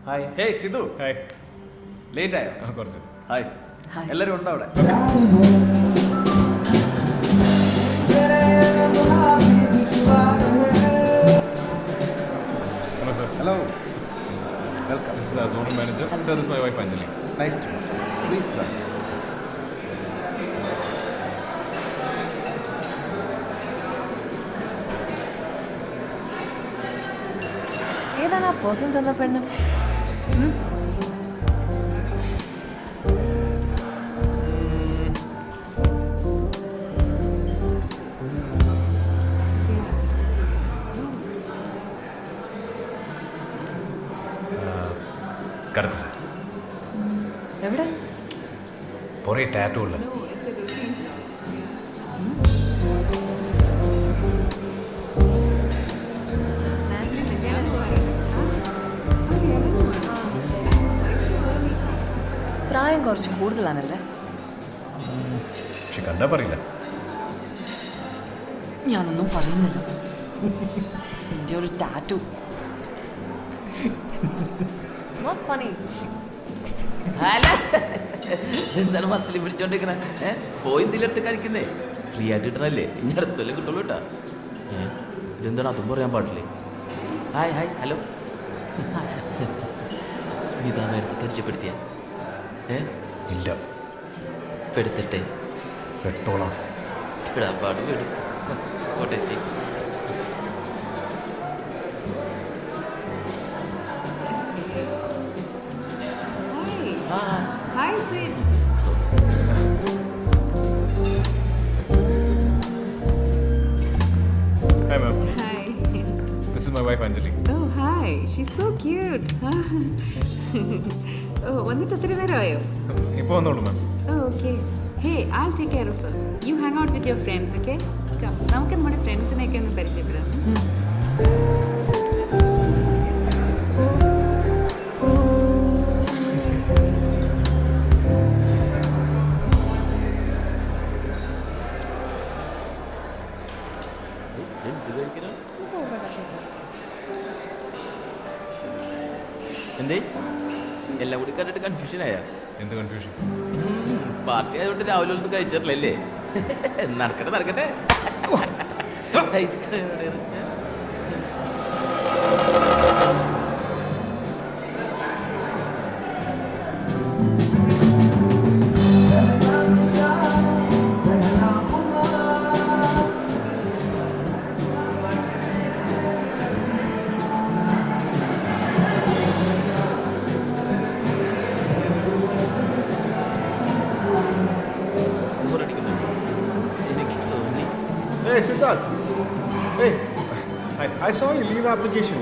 Hi. Hey Sidhu. Hi. Late ആയോ? കുറച്ച്. Hi. എല്ലാവരും ഉണ്ടോ അവിടെ? Hello, sir. Hello. Welcome. This is our zonal manager. Sir, this is my wife Anjali. Nice to meet you. Please join. ഏതാണ് ആ perfume തന്ന പെണ്ണ്? കറുത്ത സർ. എവിടെ? കുറേ ടാറ്റു ഉള്ള. പ്രായം കുറച്ച് കൂടുതലാണല്ലേ? പക്ഷെ കണ്ടാ പറയില്ല. ഞാനൊന്നും പറയുന്നില്ല. എൻ്റെ ഒരു ടാറ്റു. Not funny. എന്താണ് മസിൽ പിടിച്ചോണ്ടിരിക്കണേ? പോയി എന്തെങ്കിലും കഴിക്കുന്നേ? ഫ്രീ ആയിട്ട് കിട്ടണല്ലേ? ഇനി അടുത്തല്ലേ കിട്ടുള്ളൂ കേട്ടാ. ഇതെന്താണ് അതും പറയാൻ പാടില്ലേ? Hi hi hello. സ്മിത മേടത്ത് പരിചയപ്പെടുത്തിയ ഇല്ല. പെടുത്തട്ടെ? പെട്ടോളാം. പെടാപ്പാട് വിടും. ഓട്ടേച്ചി. Hi, Sid. Hi, ma'am. Hi. This is my wife Anjali. Oh, hi. She's so cute. Oh, വന്നിട്ട് ഒത്തിരി നേരമായോ? ഇപ്പോൾ വന്നോളൂ മാം. Oh, okay. Hey, I'll take care of her. You hang out with your friends, okay? Come. നമുക്ക് നമ്മുടെ ഫ്രണ്ട്സിനെയൊക്കെ ഒന്ന് പരിചയപ്പെടാം. എന്തേ എല്ലാം കൂടി കണ്ടിട്ട് കൺഫ്യൂഷൻ ആയാ? എന്ത് കൺഫ്യൂഷൻ? പാർട്ടി ആയതുകൊണ്ട് രാവിലെ ഒന്നും കഴിച്ചിട്ടില്ലല്ലേ? നടക്കട്ടെ നടക്കട്ടെ. Ice cream Hey, Siddharth. Hey, I saw your leave application.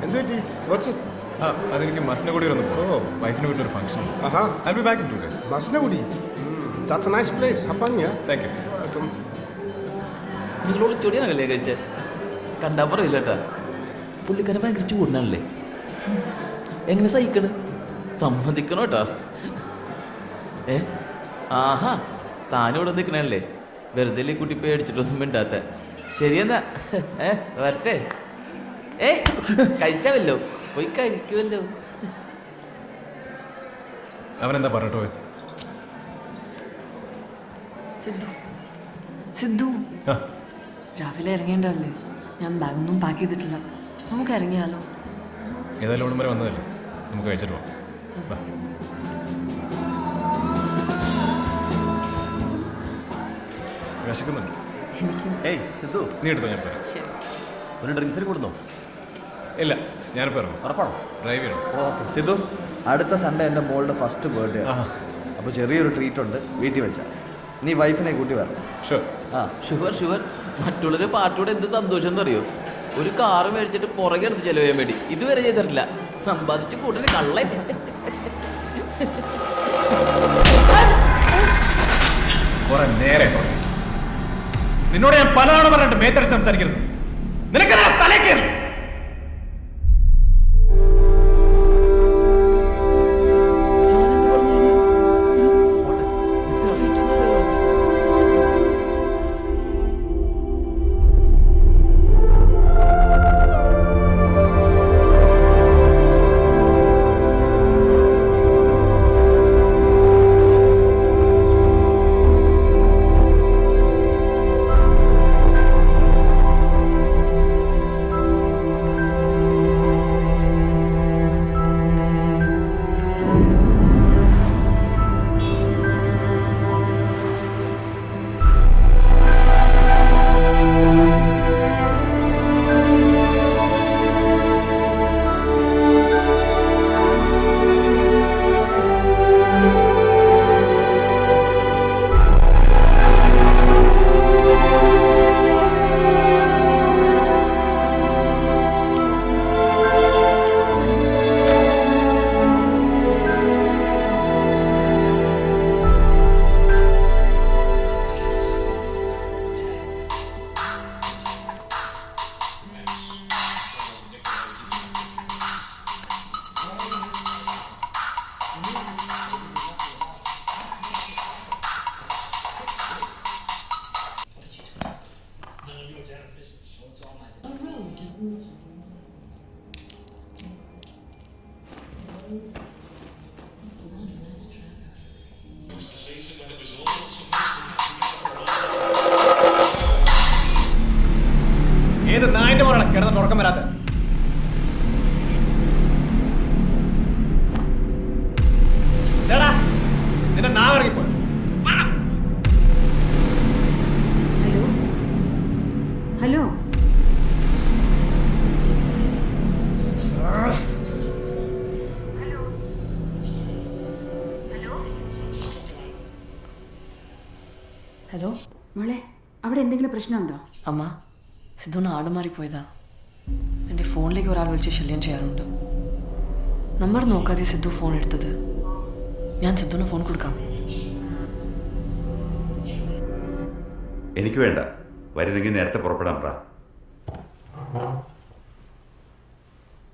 എന്തുപറ്റി? What's it? അതെനിക്ക് മസിനഗുഡി വന്നപ്പോൾ വൈഫിന് വീട്ടിലൊരു function. I'll be back in 2 days. മസ്നഗുഡി. That's a nice place. Have fun, yeah? Thank you. Welcome. നിങ്ങളോട് ചൊടിയാണല്ലേ കഴിച്ചേ? കണ്ടാ പറയില്ല കേട്ടാ. പുള്ളിക്കാരൻ ഭയങ്കര ചൂടിനാണല്ലേ? എങ്ങനെ സഹിക്കണ്? സമ്മതിക്കണോ കേട്ടാ? ആഹാ, താനിവിടെ നിൽക്കണല്ലേ? വെറുതെ കുട്ടി പേടിച്ചിട്ടൊന്നും മിണ്ടാത്ത. ശരിയെന്നാ, വരട്ടെ. കഴിച്ചാവല്ലോ, പോയി കഴിക്കുമല്ലോ. അവനെന്താ പറഞ്ഞിട്ടോ? സിദ്ധു, ആ, രാവിലെ ഇറങ്ങേണ്ടതല്ലേ? ഞാൻ ബാഗൊന്നും പാക്ക് ചെയ്തിട്ടില്ല. നമുക്ക് ഇറങ്ങിയാലോ? ഏതായാലും ഇവിടെ വരെ വന്നതല്ലേ, നമുക്ക് കഴിച്ചിട്ട് പോവാം. വാ. വിശക്കുന്നുണ്ട്. എനിക്ക് ഏയ് സിധു, നീ എടുത്തോ, ഞാൻ പോരാ. ശരി. ഒരു ഡ്രിങ്ക്സിന് കൊടുന്നോ? ഇല്ല, ഞാനിപ്പോൾ ഇറങ്ങും. ഉറപ്പാണോ? ഡ്രൈവ് ചെയ്യണം. ഓക്കെ. സിധു, അടുത്ത സൺഡേ എൻ്റെ മോളുടെ ഫസ്റ്റ് ബർത്ത്ഡേ ആണ്. അപ്പോൾ ചെറിയൊരു ട്രീറ്റ് ഉണ്ട്, വീട്ടിൽ വെച്ചാൽ. നീ വൈഫിനെ കൂട്ടി വരണം. ഷുവർ. Sure sure. മറ്റുള്ളവരുടെ പാർട്ടിയോടെ എന്ത് സന്തോഷം എന്നറിയോ? ഒരു കാറ് മേടിച്ചിട്ട് പുറകെ എടുത്ത് ചെലവ് ചെയ്യാൻ വേണ്ടി ഇതുവരെ ചെയ്തിട്ടില്ല. സമ്പാദിച്ച് കൂട്ടിന് കള്ളൻ. കുറെ നേരെ നിന്നോട് ഞാൻ പലതവണ പറഞ്ഞിട്ട് മേത്തടിച്ച് സംസാരിക്കരുത്. നിനക്കെന്താ തലേ കയറി? ഏത് നായന്റെ പോലാണ് കിടന്ന് തുറക്കം വരാത്ത? നിന്റെ നാവിറങ്ങിപ്പോ. ഹലോ ഹലോ ഹലോ മോളെ, അവിടെ എന്തെങ്കിലും പ്രശ്നമുണ്ടോ? അമ്മ, സിദ്ധുവിന് ആട് മാറിപ്പോയതാ. എൻ്റെ ഫോണിലേക്ക് ഒരാൾ വിളിച്ച് ശല്യം ചെയ്യാറുണ്ട്. നമ്പർ നോക്കാതെ സിദ്ധു ഫോൺ എടുത്തത്. ഞാൻ സിദ്ധുവിന് ഫോൺ കൊടുക്കാം. എനിക്ക് വേണ്ട, വരുന്നെങ്കിൽ നേരത്തെ പുറപ്പെടാൻ പറ.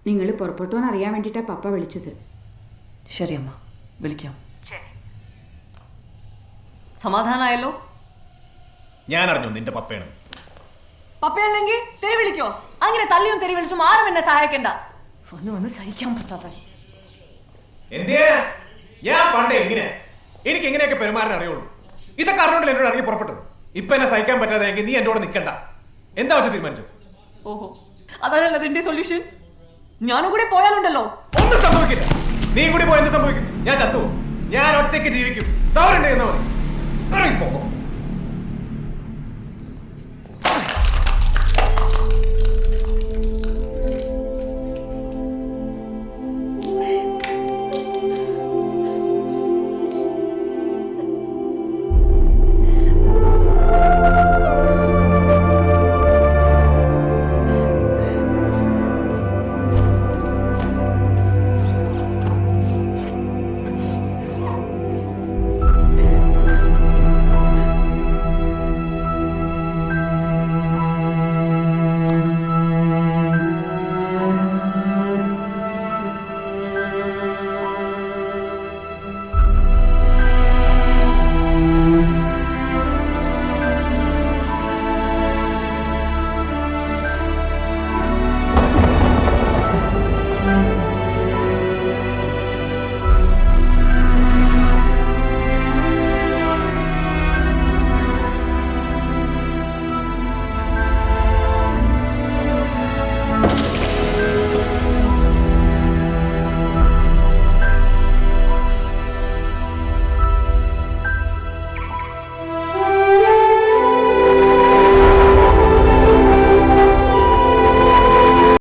നിങ്ങൾ പുറപ്പെട്ടോന്ന് അറിയാൻ വേണ്ടിയിട്ടാണ് പപ്പ വിളിച്ചത്. ശരി അമ്മ, വിളിക്കാം. സമാധാനമായല്ലോ? ഞാൻ അറിഞ്ഞു നിന്റെ പപ്പയാണ്. പപ്പയല്ലെങ്കിൽ തെറി വിളിക്കോ? അങ്ങനെ തല്ലിയും തെറി വിളിച്ചും ആരും എന്നെ സഹായിക്കണ്ട. വന്ന് സഹിക്കാൻ പറ്റാത്ത എന്തിനാ ഞാൻ പണ്ടേ എങ്ങനെ എനിക്ക് എങ്ങനെയൊക്കെ പെരുമാറാൻ അറിയുള്ളൂ. ഇതൊക്കെ അറിഞ്ഞോണ്ടല്ലേ എന്നോട് ഇറങ്ങി പുറപ്പെട്ടത്. ഇപ്പൊ എന്നെ സഹിക്കാൻ പറ്റാതെ എങ്കിൽ നീ എന്റെ കൂടെ നിൽക്കണ്ട. എന്താ വെച്ച് തീരുമാനിച്ചു? ഓഹോ, അതാണല്ലോ അതിന്റെ സൊല്യൂഷൻ. ഞാനും കൂടി പോയാലുണ്ടല്ലോ ഒന്നും സംഭവിക്കില്ല. നീ കൂടി പോയി എന്ത് സംഭവിക്കും? ഞാൻ ചത്തുവോ? ഞാൻ ഒറ്റയ്ക്ക് ജീവിക്കും. സൗരുണ്ട് എന്നവർ ഇറങ്ങിപ്പോക്കോ.